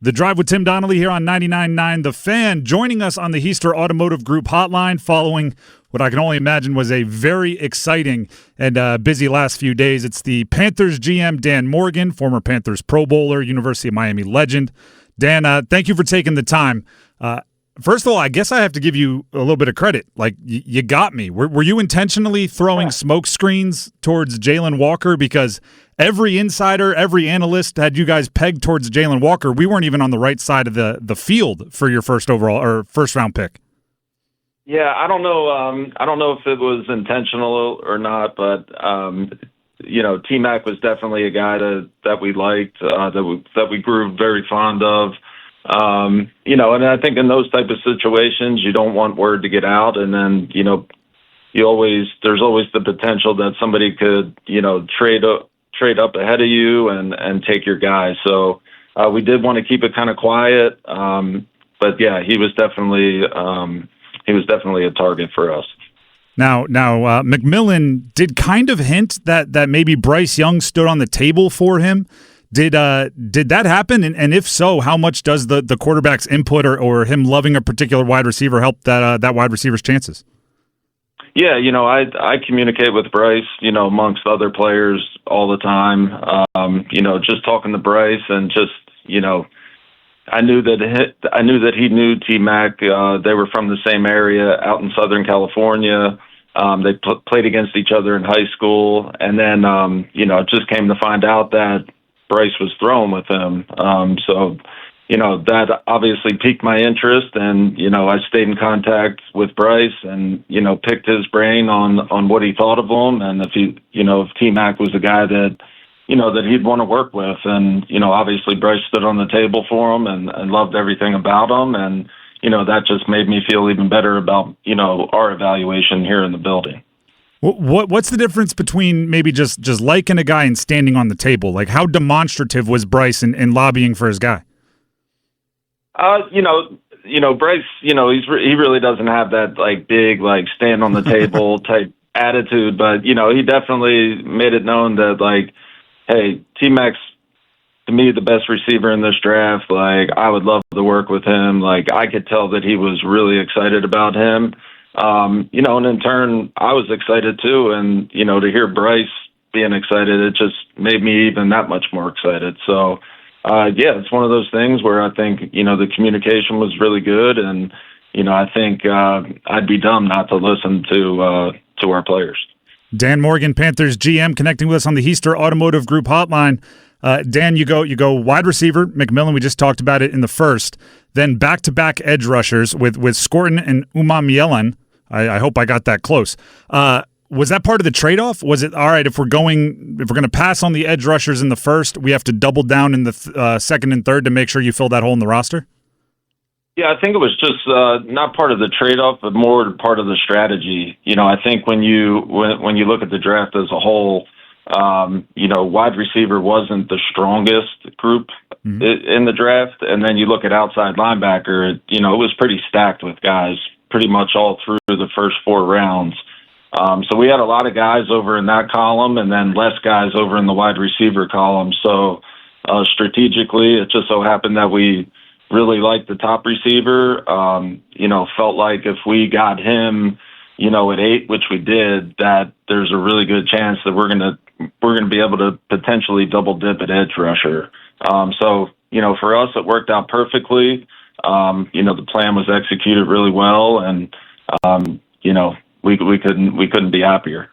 The Drive with Tim Donnelly here on 99.9 The Fan, joining us on the Heister Automotive Group hotline following what I can only imagine was a very exciting and busy last few days. It's the Panthers GM, Dan Morgan, former Panthers Pro Bowler, University of Miami legend. Dan, thank you for taking the time. First of all, I guess I have to give you a little bit of credit. Like, you got me. Were you intentionally throwing smoke screens towards Jalen Walker? Because every insider, every analyst had you guys pegged towards Jalen Walker. We weren't even on the right side of the field for your first round pick. Yeah, I don't know. I don't know if it was intentional or not, but T-Mac was definitely a guy that we liked, that we grew very fond of. And I think in those type of situations, you don't want word to get out, and then there's always the potential that somebody could trade up ahead of you and take your guy. So we did want to keep it kind of quiet, but yeah, he was definitely a target for us. Now, McMillan did kind of hint that maybe Bryce Young stood on the table for him. Did that happen? And if so, how much does the quarterback's input or him loving a particular wide receiver help that wide receiver's chances? Yeah, I communicate with Bryce, amongst other players all the time. Just talking to Bryce and just, I knew that he knew T-Mac. They were from the same area out in Southern California. They played against each other in high school, and then it just came to find out that Bryce was throwing with him. So that obviously piqued my interest, and I stayed in contact with Bryce and picked his brain on what he thought of him, and if T-Mac was a guy that that he'd want to work with. And obviously Bryce stood on the table for him and loved everything about him, and that just made me feel even better about our evaluation here in the building. What's the difference between maybe just liking a guy and standing on the table? Like, how demonstrative was Bryce in lobbying for his guy? Bryce, he really doesn't have that big stand on the table type attitude, but he definitely made it known that hey, T-Mac's to me the best receiver in this draft. I would love to work with him. I could tell that he was really excited about him. And in turn, I was excited too. And, to hear Bryce being excited, it just made me even that much more excited. So, it's one of those things where I think, the communication was really good. And, I think I'd be dumb not to listen to our players. Dan Morgan, Panthers GM, connecting with us on the Heister Automotive Group hotline. Dan, you go wide receiver, McMillan, we just talked about it in the first, then back-to-back edge rushers with Scorton and McMillan. I hope I got that close. Was that part of the trade-off? Was it, all right, if we're going to pass on the edge rushers in the first, we have to double down in the second and third to make sure you fill that hole in the roster? Yeah, I think it was just not part of the trade-off, but more part of the strategy. I think when you look at the draft as a whole, wide receiver wasn't the strongest group in the draft, and then you look at outside linebacker, it was pretty stacked with guys pretty much all through the first 4 rounds. So we had a lot of guys over in that column, and then less guys over in the wide receiver column. So strategically, it just so happened that we really liked the top receiver. Felt like if we got him, at 8, which we did, that there's a really good chance that we're gonna be able to potentially double dip at edge rusher. So for us, it worked out perfectly. The plan was executed really well, and we couldn't be happier.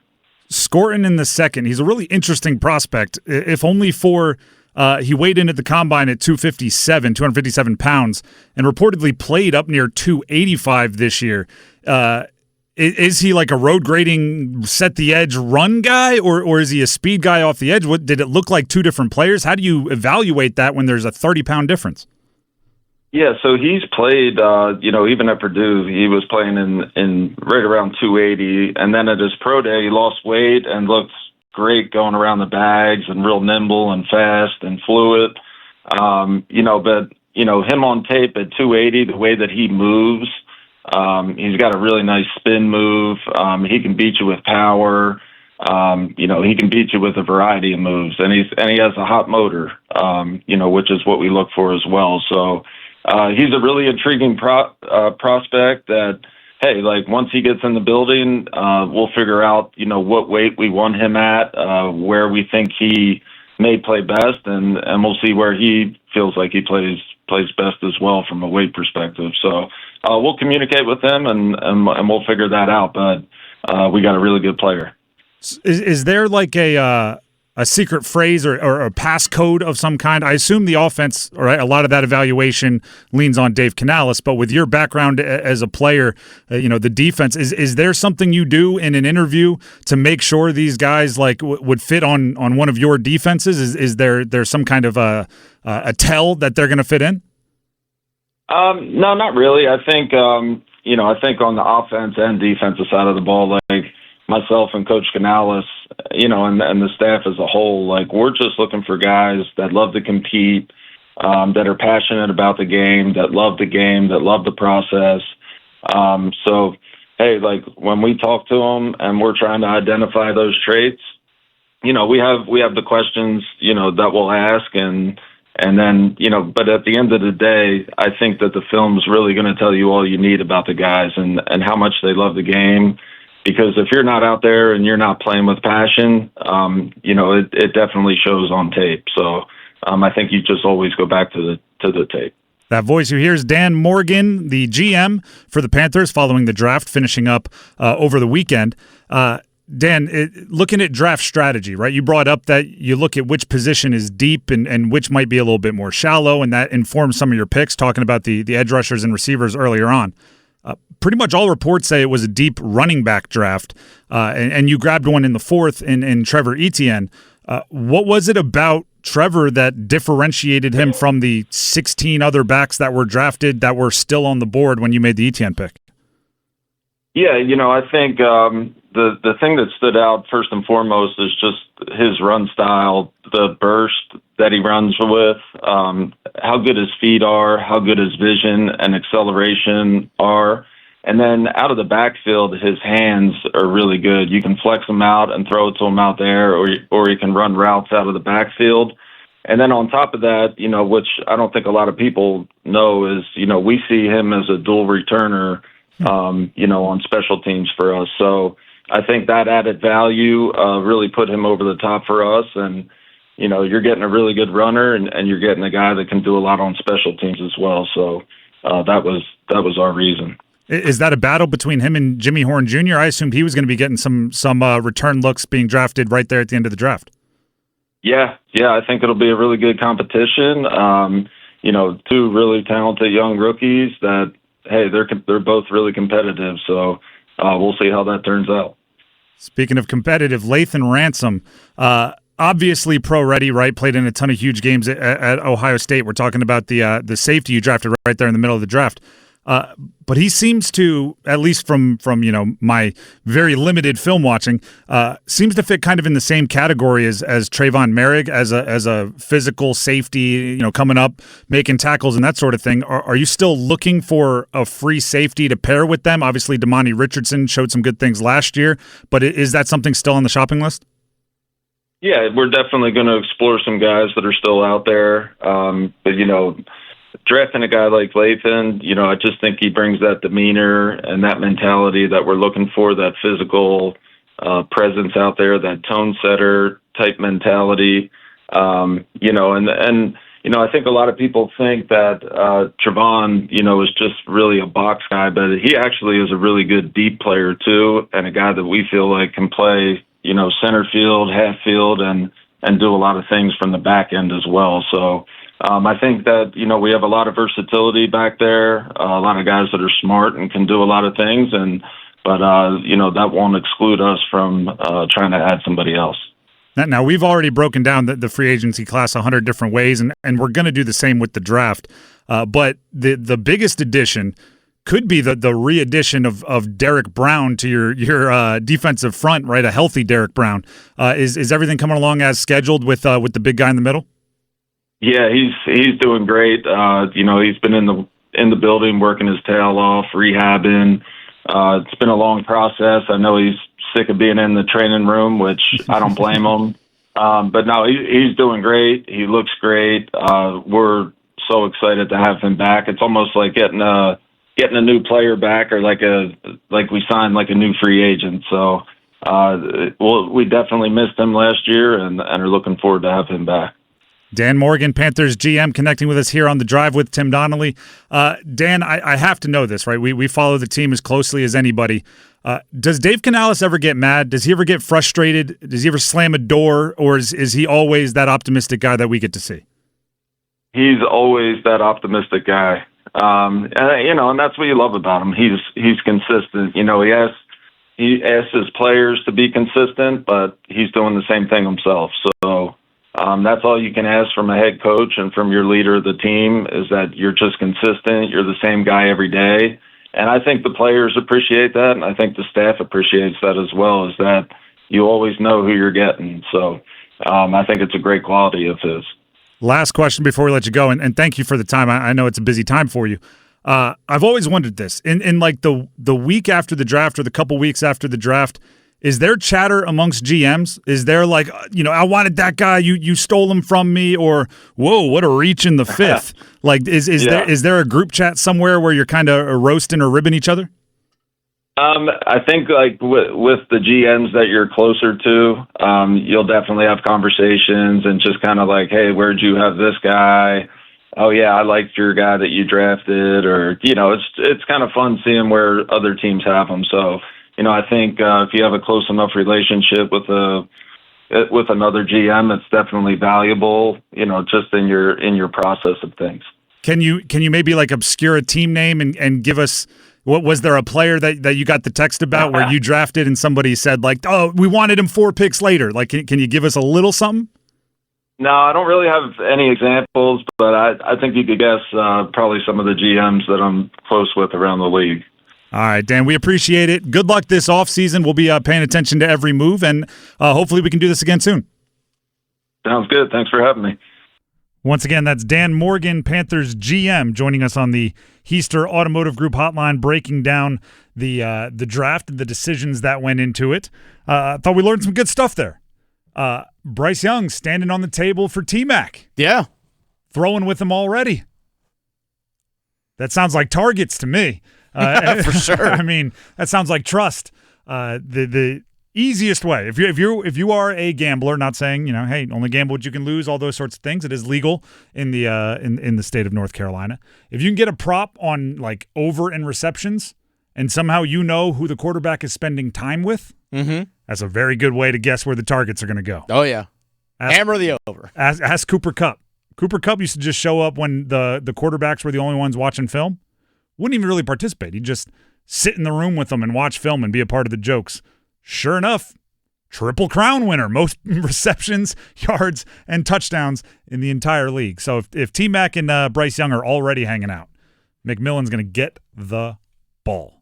Scorton in the second, he's a really interesting prospect. If only for he weighed in at the combine at 257 pounds, and reportedly played up near 285 this year. Is he like a road grading, set the edge run guy, or is he a speed guy off the edge? Did it look like two different players? How do you evaluate that when there's a 30-pound difference? Yeah, so he's played, even at Purdue, he was playing in right around 280, and then at his pro day, he lost weight and looked great going around the bags and real nimble and fast and fluid. But him on tape at 280, the way that he moves, he's got a really nice spin move. He can beat you with power. He can beat you with a variety of moves, and he has a hot motor, which is what we look for as well. So he's a really intriguing prospect that, hey, like once he gets in the building, we'll figure out, what weight we want him at, where we think he may play best, and we'll see where he feels like he plays best as well from a weight perspective. So we'll communicate with him and we'll figure that out. But we got a really good player. Is there like a secret phrase or a passcode of some kind? I assume the offense, or a lot of that evaluation leans on Dave Canales, but with your background as a player, the defense, is there something you do in an interview to make sure these guys like would fit on one of your defenses? Is there some kind of a tell that they're going to fit in? No, not really. I think, I think on the offense and defensive side of the ball, like myself and Coach Canales, and the staff as a whole, like we're just looking for guys that love to compete, that are passionate about the game, that love the process. So, hey, like when we talk to them and we're trying to identify those traits, we have the questions, that we'll ask and then, but at the end of the day, I think that the film's really going to tell you all you need about the guys and how much they love the game. Because if you're not out there and you're not playing with passion, it definitely shows on tape. So I think you just always go back to the tape. That voice you hear is Dan Morgan, the GM for the Panthers following the draft, finishing up over the weekend. Dan, looking at draft strategy, right? You brought up that you look at which position is deep and which might be a little bit more shallow, and that informs some of your picks, talking about the edge rushers and receivers earlier on. Pretty much all reports say it was a deep running back draft, and you grabbed one in the fourth in Trevor Etienne. What was it about Trevor that differentiated him from the 16 other backs that were drafted that were still on the board when you made the Etienne pick? Yeah, I think the thing that stood out first and foremost is just his run style, the burst that he runs with, how good his feet are, how good his vision and acceleration are. And then out of the backfield, his hands are really good. You can flex them out and throw it to him out there, or he can run routes out of the backfield. And then on top of that, which I don't think a lot of people know is, we see him as a dual returner, on special teams for us. So I think that added value really put him over the top for us. And, you're getting a really good runner and you're getting a guy that can do a lot on special teams as well. So that was our reason. Is that a battle between him and Jimmy Horn Jr.? I assumed he was going to be getting some return looks being drafted right there at the end of the draft. Yeah, I think it'll be a really good competition. Two really talented young rookies that, hey, they're both really competitive. So we'll see how that turns out. Speaking of competitive, Lathan Ransom, obviously pro-ready, right? Played in a ton of huge games at Ohio State. We're talking about the safety you drafted right there in the middle of the draft. But he seems to, at least from my very limited film watching, seems to fit kind of in the same category as Trayvon Merrick as a physical safety, coming up, making tackles and that sort of thing. Are you still looking for a free safety to pair with them? Obviously, Damani Richardson showed some good things last year, but is that something still on the shopping list? Yeah, we're definitely going to explore some guys that are still out there. But drafting a guy like Lathan, I just think he brings that demeanor and that mentality that we're looking for, that physical presence out there, that tone setter type mentality. I think a lot of people think that Trayvon, is just really a box guy, but he actually is a really good deep player too, and a guy that we feel like can play, center field, half field, and do a lot of things from the back end as well. So I think that, we have a lot of versatility back there, a lot of guys that are smart and can do a lot of things. But that won't exclude us from trying to add somebody else. Now, we've already broken down the free agency class 100 different ways, and we're going to do the same with the draft. But the biggest addition could be the re-addition of Derrick Brown to your defensive front, right? A healthy Derrick Brown. Is everything coming along as scheduled with the big guy in the middle? Yeah, he's doing great. He's been in the building working his tail off, rehabbing. It's been a long process. I know he's sick of being in the training room, which I don't blame him. But no, he's doing great. He looks great. We're so excited to have him back. It's almost like getting a new player back, or like we signed like a new free agent. So we definitely missed him last year, and are looking forward to have him back. Dan Morgan, Panthers GM, connecting with us here on The Drive with Tim Donnelly. Dan, I have to know this, right? We follow the team as closely as anybody. Does Dave Canales ever get mad? Does he ever get frustrated? Does he ever slam a door? Or is he always that optimistic guy that we get to see? He's always that optimistic guy. And that's what you love about him. He's consistent. He asks his players to be consistent, but he's doing the same thing himself. So that's all you can ask from a head coach and from your leader of the team, is that you're just consistent. You're the same guy every day. And I think the players appreciate that, and I think the staff appreciates that as well, is that you always know who you're getting. So I think it's a great quality of his. Last question before we let you go, and thank you for the time. I know it's a busy time for you. I've always wondered this. In like the week after the draft, or the couple weeks after the draft, is there chatter amongst GMs? Is there like, I wanted that guy, you stole him from me, or whoa, what a reach in the fifth? Like, is there a group chat somewhere where you're kind of roasting or ribbing each other? I think like with the GMs that you're closer to, you'll definitely have conversations and just kind of like, hey, where'd you have this guy? Oh yeah, I liked your guy that you drafted, or it's kind of fun seeing where other teams have them. So. I think if you have a close enough relationship with another GM, it's definitely valuable. Just in your process of things. Can you maybe like obscure a team name and give us, what was there a player that you got the text about where you drafted and somebody said like, oh, we wanted him 4 picks later? Like, can you give us a little something? No, I don't really have any examples, but I think you could guess probably some of the GMs that I'm close with around the league. All right, Dan, we appreciate it. Good luck this offseason. We'll be paying attention to every move, and hopefully we can do this again soon. Sounds good. Thanks for having me. Once again, that's Dan Morgan, Panthers GM, joining us on the Heister Automotive Group hotline, breaking down the draft and the decisions that went into it. I thought we learned some good stuff there. Bryce Young standing on the table for T-Mac. Yeah. Throwing with him already. That sounds like targets to me. For sure. I mean, that sounds like trust. The easiest way, if you are a gambler, not saying hey, only gamble what you can lose, all those sorts of things. It is legal in the in the state of North Carolina. If you can get a prop on like over in receptions, and somehow who the quarterback is spending time with, that's a very good way to guess where the targets are going to go. Oh yeah, hammer the over. Ask Cooper Kupp. Cooper Kupp used to just show up when the quarterbacks were the only ones watching film. Wouldn't even really participate. He'd just sit in the room with them and watch film and be a part of the jokes. Sure enough, Triple Crown winner, most receptions, yards, and touchdowns in the entire league. So if T-Mac and Bryce Young are already hanging out, McMillan's going to get the ball.